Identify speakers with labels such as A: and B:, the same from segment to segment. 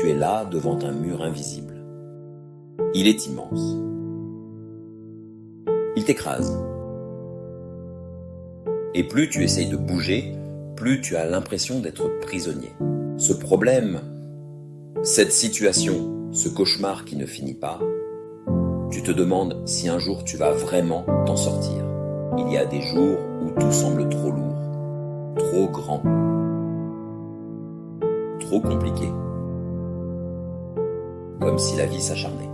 A: tu es là devant un mur invisible. Il est immense. Il t'écrase. Et plus tu essayes de bouger, plus tu as l'impression d'être prisonnier. Ce problème, cette situation, ce cauchemar qui ne finit pas, tu te demandes si un jour tu vas vraiment t'en sortir. Il y a des jours où tout semble trop lourd, trop grand, trop compliqué. Comme si la vie s'acharnait.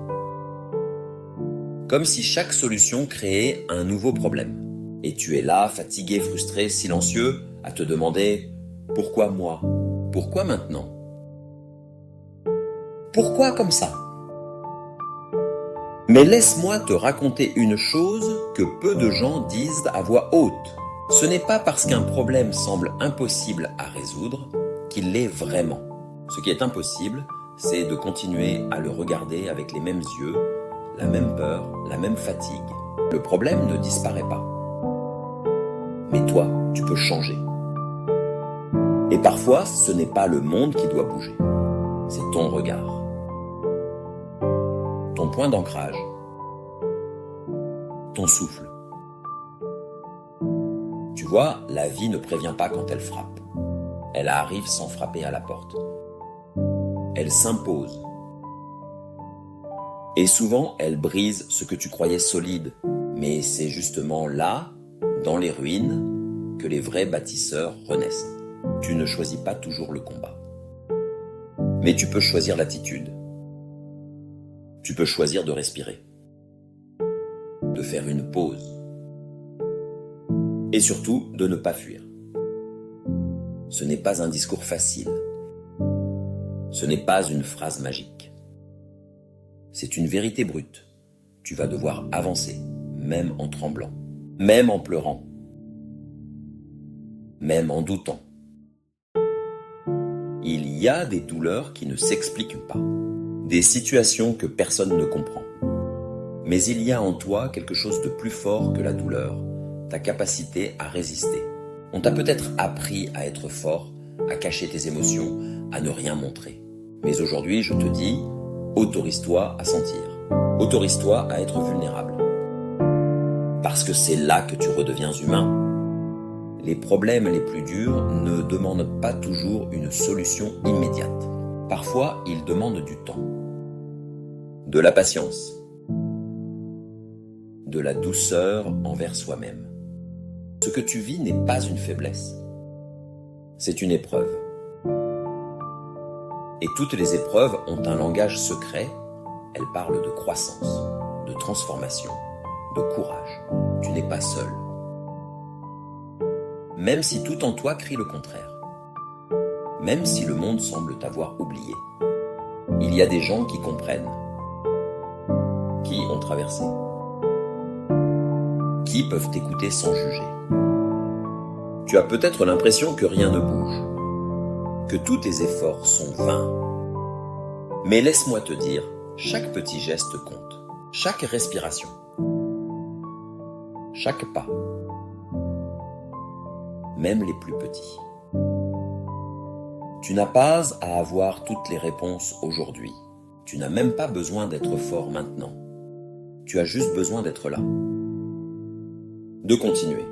A: Comme si chaque solution créait un nouveau problème. Et tu es là, fatigué, frustré, silencieux, à te demander « Pourquoi moi ? Pourquoi maintenant ? Pourquoi comme ça ?» Mais laisse-moi te raconter une chose que peu de gens disent à voix haute. Ce n'est pas parce qu'un problème semble impossible à résoudre qu'il l'est vraiment. Ce qui est impossible, c'est de continuer à le regarder avec les mêmes yeux, la même peur, la même fatigue. Le problème ne disparaît pas. Mais toi, tu peux changer. Et parfois, ce n'est pas le monde qui doit bouger. C'est ton regard. Ton point d'ancrage. Ton souffle. Tu vois, la vie ne prévient pas quand elle frappe. Elle arrive sans frapper à la porte. Elle s'impose. Et souvent, elle brise ce que tu croyais solide. Mais c'est justement là, dans les ruines, que les vrais bâtisseurs renaissent. Tu ne choisis pas toujours le combat. Mais tu peux choisir l'attitude. Tu peux choisir de respirer. De faire une pause. Et surtout, de ne pas fuir. Ce n'est pas un discours facile. Ce n'est pas une phrase magique. C'est une vérité brute. Tu vas devoir avancer, même en tremblant, même en pleurant, même en doutant. Il y a des douleurs qui ne s'expliquent pas, des situations que personne ne comprend. Mais il y a en toi quelque chose de plus fort que la douleur, ta capacité à résister. On t'a peut-être appris à être fort, à cacher tes émotions, à ne rien montrer. Mais aujourd'hui, je te dis, autorise-toi à sentir. Autorise-toi à être vulnérable. Parce que c'est là que tu redeviens humain. Les problèmes les plus durs ne demandent pas toujours une solution immédiate. Parfois, ils demandent du temps, de la patience, de la douceur envers soi-même. Ce que tu vis n'est pas une faiblesse, c'est une épreuve. Et toutes les épreuves ont un langage secret, elles parlent de croissance, de transformation, de courage. Tu n'es pas seul. Même si tout en toi crie le contraire. Même si le monde semble t'avoir oublié. Il y a des gens qui comprennent, qui ont traversé, qui peuvent t'écouter sans juger. Tu as peut-être l'impression que rien ne bouge, que tous tes efforts sont vains. Mais laisse-moi te dire, chaque petit geste compte, chaque respiration, chaque pas, même les plus petits. Tu n'as pas à avoir toutes les réponses aujourd'hui. Tu n'as même pas besoin d'être fort maintenant. Tu as juste besoin d'être là. De continuer.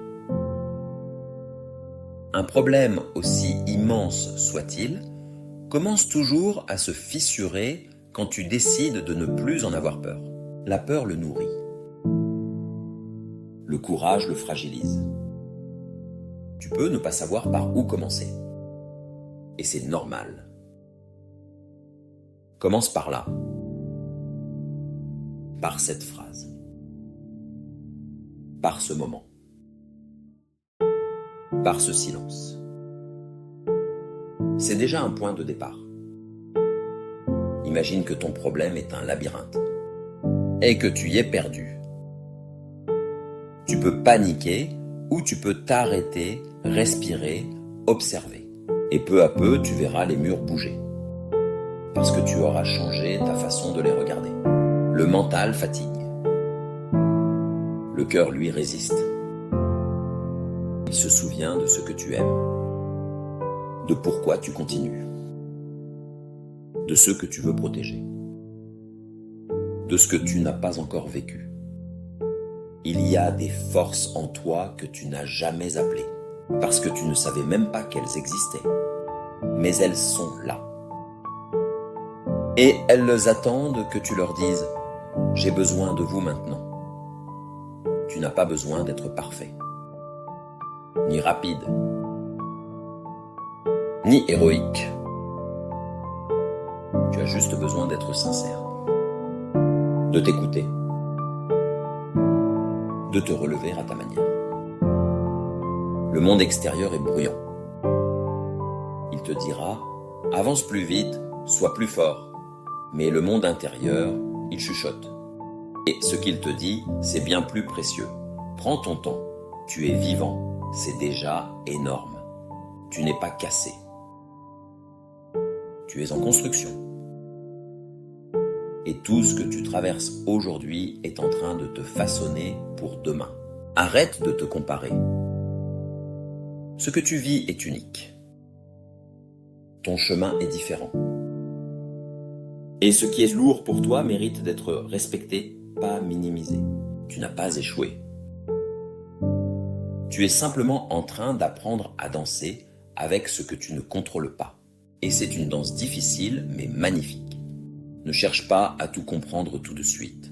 A: Un problème aussi immense soit-il, commence toujours à se fissurer quand tu décides de ne plus en avoir peur. La peur le nourrit. Le courage le fragilise. Tu peux ne pas savoir par où commencer. Et c'est normal. Commence par là. Par cette phrase. Par ce moment. Par ce silence. C'est déjà un point de départ. Imagine que ton problème est un labyrinthe et que tu y es perdu. Tu peux paniquer ou tu peux t'arrêter, respirer, observer. Et peu à peu, tu verras les murs bouger. Parce que tu auras changé ta façon de les regarder. Le mental fatigue. Le cœur, lui, résiste. Il se souvient de ce que tu aimes, de pourquoi tu continues. de ceux que tu veux protéger, de ce que tu n'as pas encore vécu. Il y a des forces en toi que tu n'as jamais appelées, parce que tu ne savais même pas qu'elles existaient. Mais elles sont là. Et elles attendent que tu leur dises « J'ai besoin de vous maintenant ». Tu n'as pas besoin d'être parfait, ni rapide, ni héroïque. Tu as juste besoin d'être sincère, de t'écouter, de te relever à ta manière. Le monde extérieur est bruyant. Il te dira « Avance plus vite, sois plus fort ». Mais le monde intérieur, il chuchote. Et ce qu'il te dit, c'est bien plus précieux. Prends ton temps, tu es vivant, c'est déjà énorme. Tu n'es pas cassé. Tu es en construction. Et tout ce que tu traverses aujourd'hui est en train de te façonner pour demain. Arrête de te comparer. Ce que tu vis est unique. Ton chemin est différent. Et ce qui est lourd pour toi mérite d'être respecté, pas minimisé. Tu n'as pas échoué. Tu es simplement en train d'apprendre à danser avec ce que tu ne contrôles pas. Et c'est une danse difficile mais magnifique. Ne cherche pas à tout comprendre tout de suite.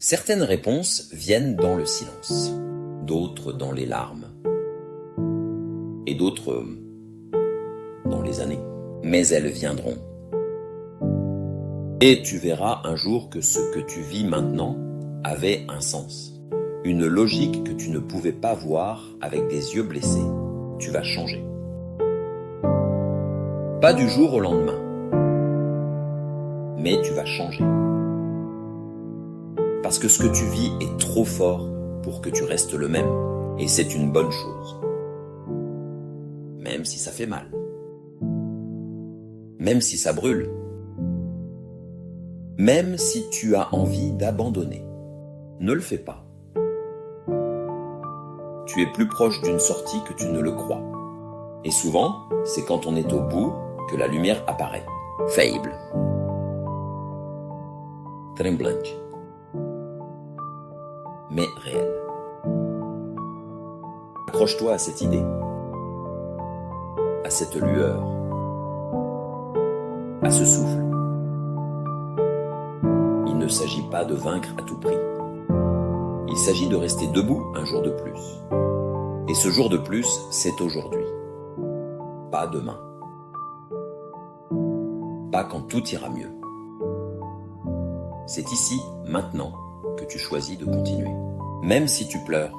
A: Certaines réponses viennent dans le silence, d'autres dans les larmes, et d'autres dans les années. Mais elles viendront. Et tu verras un jour que ce que tu vis maintenant avait un sens, une logique que tu ne pouvais pas voir avec des yeux blessés. Tu vas changer. Pas du jour au lendemain, mais tu vas changer. Parce que ce que tu vis est trop fort pour que tu restes le même, et c'est une bonne chose. Même si ça fait mal. Même si ça brûle. Même si tu as envie d'abandonner, ne le fais pas. Tu es plus proche d'une sortie que tu ne le crois. Et souvent, c'est quand on est au bout que la lumière apparaît. Faible. Tremblante. Mais réelle. Accroche-toi à cette idée, à cette lueur, à ce souffle. Il ne s'agit pas de vaincre à tout prix. Il s'agit de rester debout un jour de plus. Et ce jour de plus, c'est aujourd'hui. Pas demain. Pas quand tout ira mieux. C'est ici, maintenant, que tu choisis de continuer. Même si tu pleures.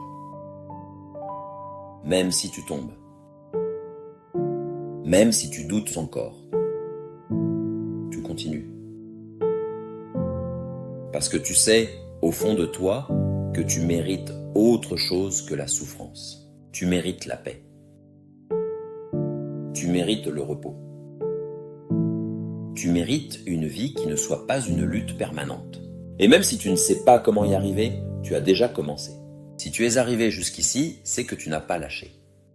A: Même si tu tombes. Même si tu doutes encore. Tu continues. Parce que tu sais, au fond de toi, que tu mérites autre chose que la souffrance. Tu mérites la paix. Tu mérites le repos. Tu mérites une vie qui ne soit pas une lutte permanente. Et même si tu ne sais pas comment y arriver, tu as déjà commencé. Si tu es arrivé jusqu'ici, c'est que tu n'as pas lâché.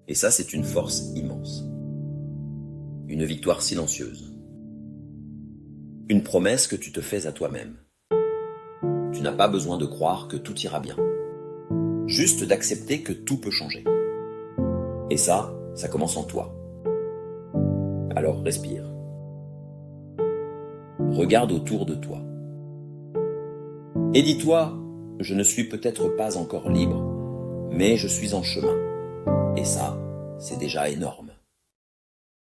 A: Et ça, c'est une force immense. Une victoire silencieuse. Une promesse que tu te fais à toi-même. Tu n'as pas besoin de croire que tout ira bien. Juste d'accepter que tout peut changer. Et ça commence en toi. Alors respire. Regarde autour de toi. Et dis-toi, je ne suis peut-être pas encore libre, mais je suis en chemin. Et ça, c'est déjà énorme.